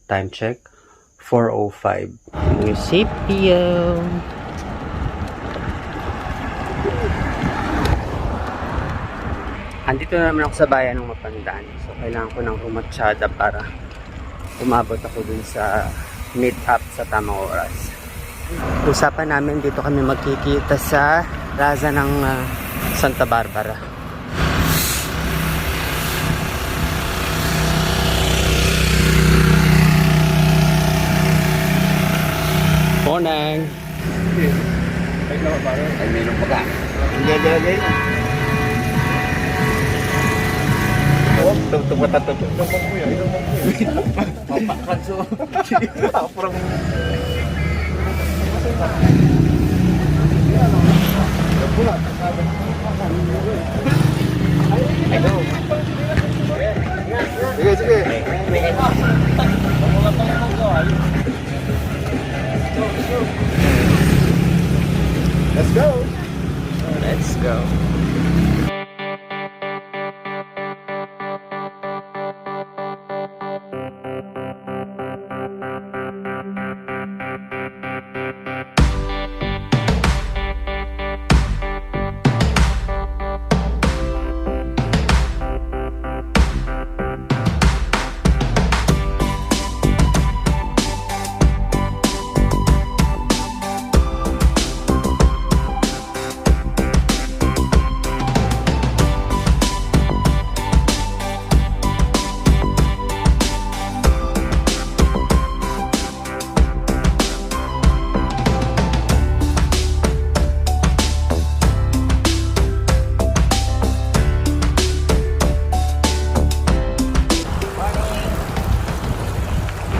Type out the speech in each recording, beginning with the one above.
Time check, 4:05. Munisipyo. Andito na naman ako sa bayan ng Mapandaan. So, kailangan ko ng rumatsyada para umabot ako dun sa meet-up sa tamang oras. Usapan namin dito kami magkikita sa Plaza ng Santa Barbara. Morning! Ay, may nung pagka. Hindi. Tumatatuto. Kanso. Parang... Sige. Let's go. Let's go.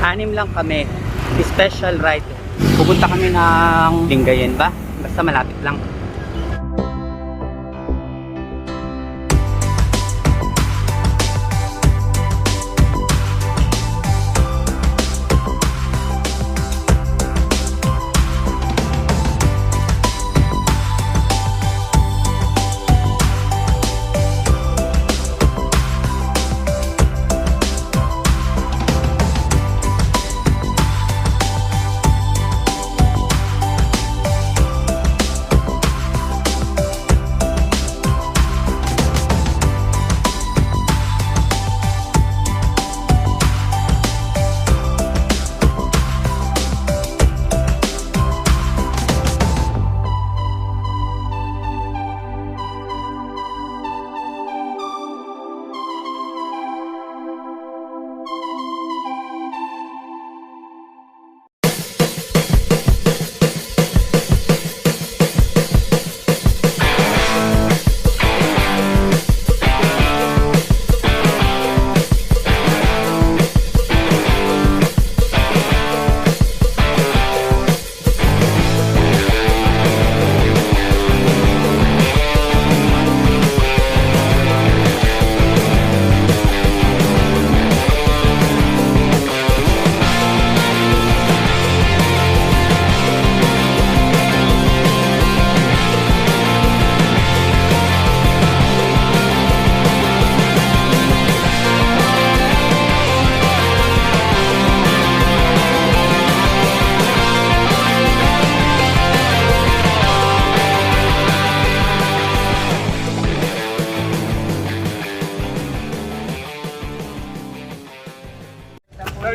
Anim lang kami. Special ride. Pupunta kami ng Lingayen ba? Basta malapit lang.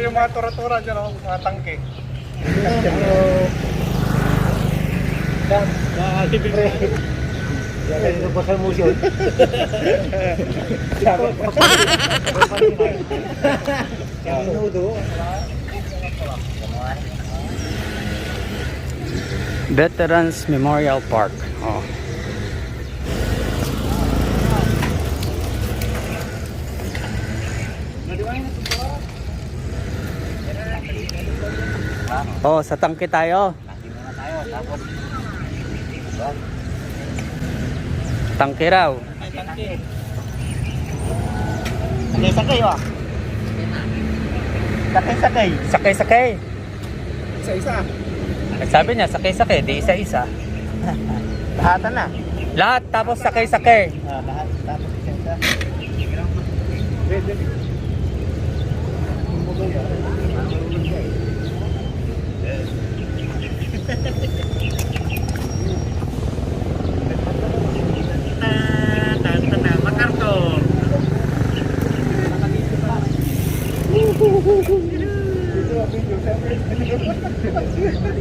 Yung mga tura-tura dyan ako, mga tangke. Libre. Yan yung basal mo siya. Veterans Memorial Park. Oh. Oh, sa tangke tayo. Tangke raw. Sakay ah. Sakay. Sakay-sakay. Isa-isa. Sabi niya, sakay-sakay, di isa-isa. Lahatan na. Lahat, tapos sakay-sakay. Lahat, tapos isa-isa. Wait.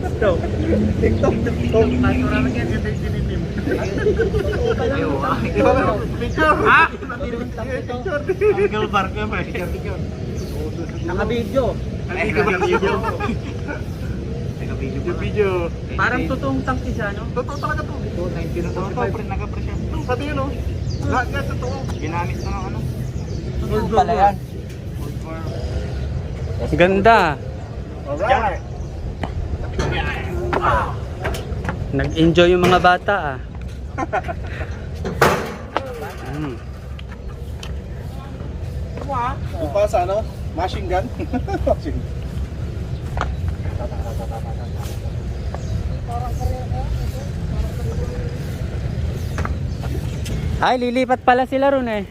TikTok. TikTok. Marami yan yung tinitim. Picture. Ha? Picture. Uncle Bar ka ba? Picture. Naka-video. Naka-video. Video. Parang totoong tangki siya, no? Totoo talaga to. 1995. Naka-pre siya. Pati yun, oh. Lahat yan, totoo. Ginamit na ng ano. Pala yan. Ganda. Alright. Nag-enjoy yung mga bata ah. Mm. Yung pa sa ano? Machine gun? Machine. Ay, lilipat pala sila ron eh.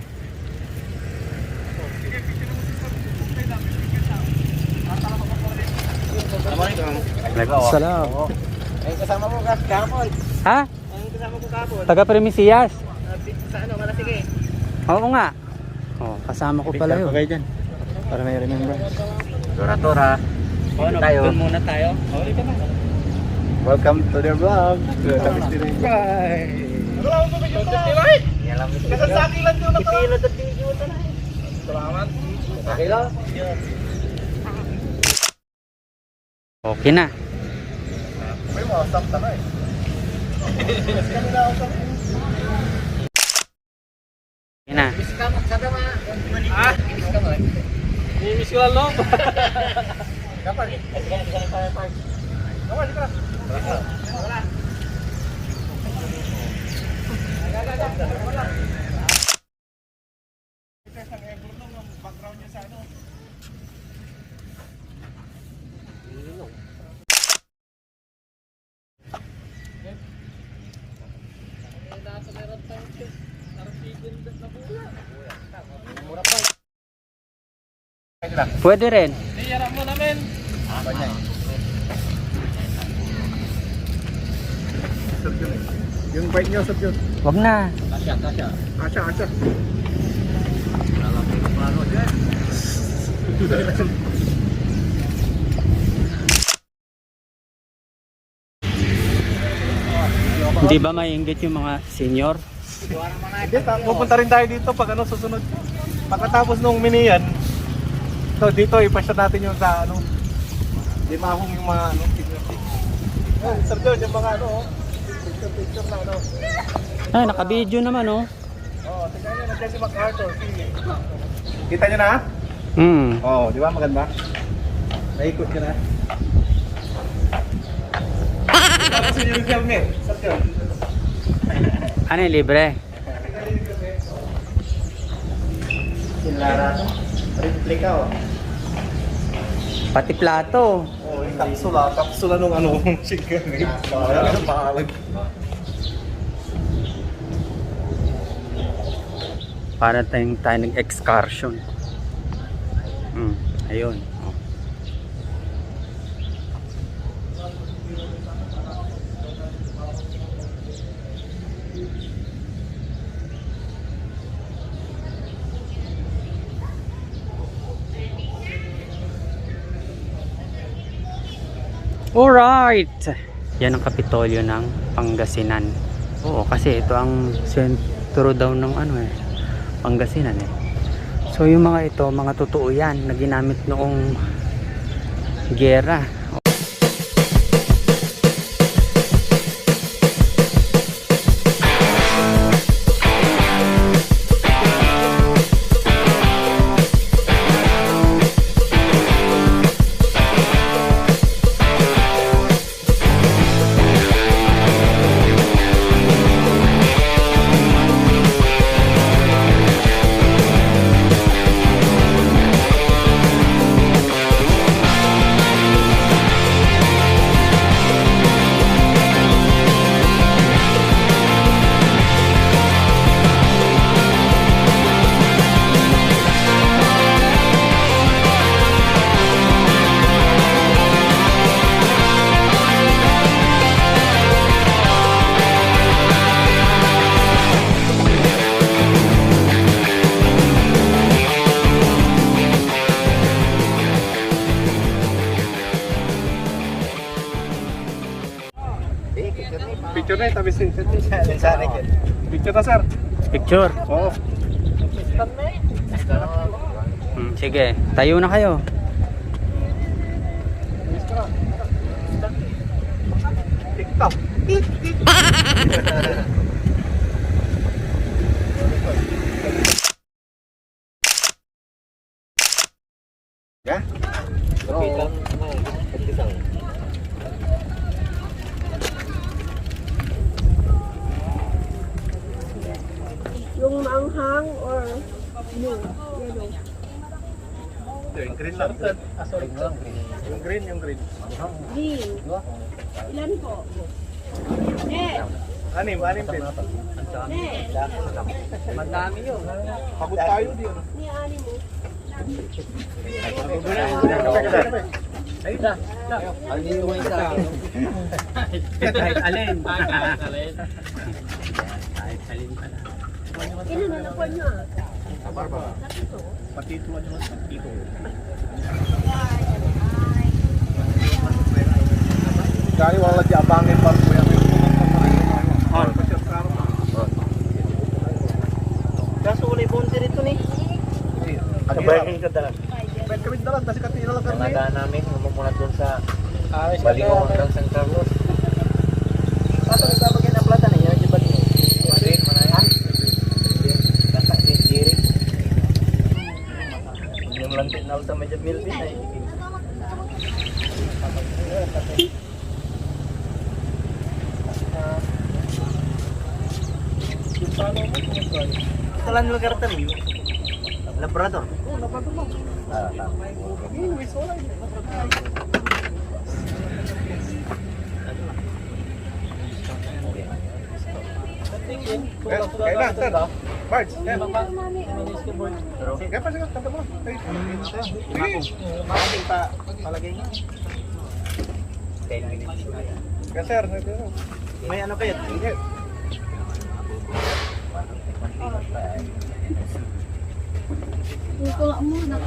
Salam. Ay, kasama mo kahapon. Ha? Ay, kasama ko kahapon. Taga Premisiyas. Sa ano, Malasige. Oo nga. Oh, kasama ko pala yun. dyan. Para may remembrance. Tora. Tayo. Muna tayo. Welcome to their vlog. Bye. Ano ako sa video to? Kasasaki lang yun na to. Pipilad at video to na. Salamat. Okay lang. Okay na. May mga stop na eh. Kami na ako sa... Okay na. Ah? Miss ko lang no? Kapan? Pwede rin. Iyaran mo namin. Yung bike nyo, sab yun. Wag na. Asya. Hindi ba maiinggit yung mga senior? Pupunta rin tayo dito pag ano susunod. Pagkatapos nung mini yan, so dito ipasya natin yung sa ano. Di mahong yung mga ano, senior. Oh, Sir John, yung mga ano, oh. Picture na ano. Ay, naka-video naman oh. Oh, tingnan niyo, nandiyan si MacArthur. Kita niyo na? Oh, di ba maganda? Naikot ka na. Tapos yung helmet, Sir John. Ano yung libre? Sinlara to. Replika oh. Pati plato. Oh, yung kapsula nung ano, chicken. Ano pangalan? Para tayo nag-excursion. Ayun. Oh. Alright! Yan ang Kapitolyo ng Pangasinan. Oo, kasi ito ang sentro daw ng ano eh, Pangasinan eh. So yung mga ito, mga totoo yan na ginamit noong giyera. Picture na tabi si Picture na sir. Picture. Oo. Sige, tayo na kayo. TikTok. Ya? Yung maanghang or yung yellow? Yung green lang. Sorry. Yung green. Green. Ilan po? Ne! Anim din. Ne! Madami yun. Pagod tayo din. Ni ani mo? Kahit alin. Kahit alin pala. Ilan na nakuha nyo ah? Patito ano patito. Kaya wala di abangin pa po yan. Kaso ulay bonte rito ni. Kabayan ka dalan. Bayan kami dalan kasi katira lang kami. Nadaan namin, muna doon sa Balingaw hanggang San Carlos. Paano nagpapagyan ang plata na yun? Di ba din? Madrid, manayan. Kata din, Jiri. Yung lang din na ulta medyo milbin ay. Ito lang lugar tayo. Labrador. Oh, napagod mo. Kailan, sir? Bards, yan. Kaya pa siya, kanta mo. Makating pa, palagay niya. Kaya sir, May ano kayo? sige. Yung ko muna.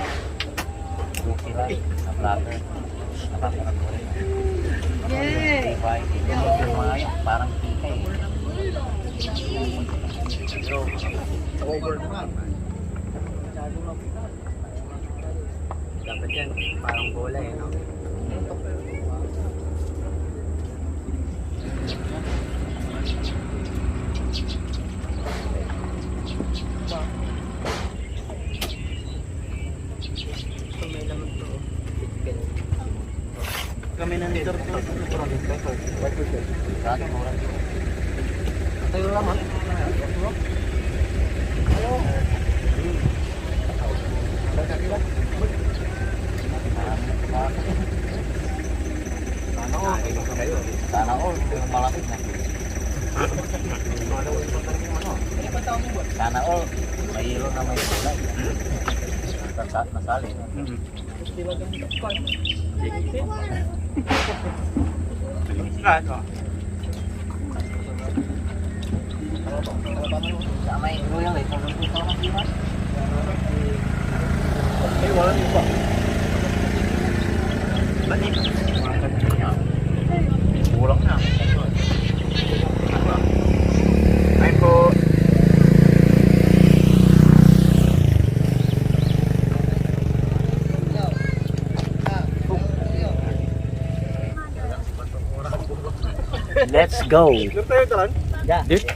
Sila, na-platter. Nakakarap mo rin. Yay! Parang tika eh. Over naman. Dapat yan, parang bola eh, no? Ito may laman to. Kami nandito rin ito. Tayo naman. Sana all, malamig na. Sana all, may hilo na may kulay. Nasali. Sa may royal eh, kung nandito ka naman. Ay, wala niyo pa. Kulang na. Ay po. Let's go! Dito tayo dalan. Dito?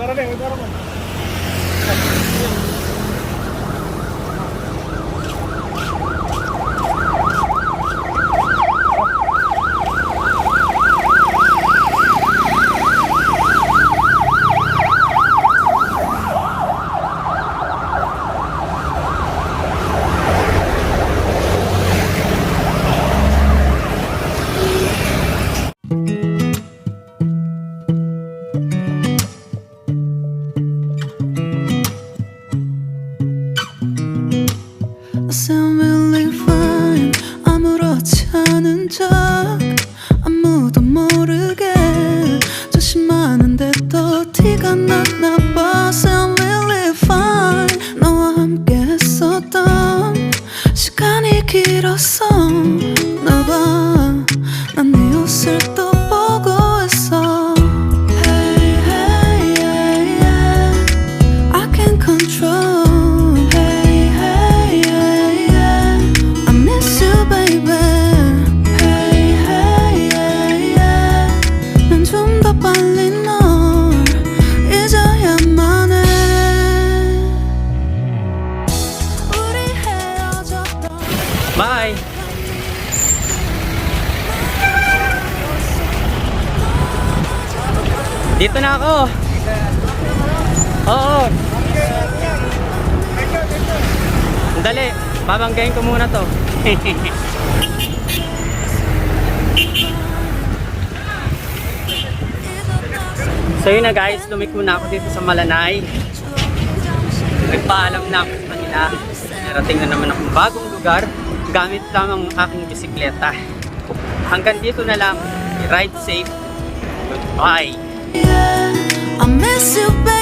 Udara na, udara mo. I sound really fine 아무렇지 않은 척 아무도 모르게 조심하는데 또 티가 났나 봐 Sound really fine 너와 함께 했었던 시간이 길었어 나봐난 네 옷을 또 보고 있어 Hey hey yeah yeah I can control Bye! Dito na ako! Oo! Dali! Babanggayin ko muna to. So yun na guys, lumiko na ako dito sa Malanay. Nagpaalam na ako sa kanila. Narating na naman akong bagong lugar gamit lamang ang aking bisikleta. Hanggang dito na lang. Ride safe. Goodbye. I miss you, baby.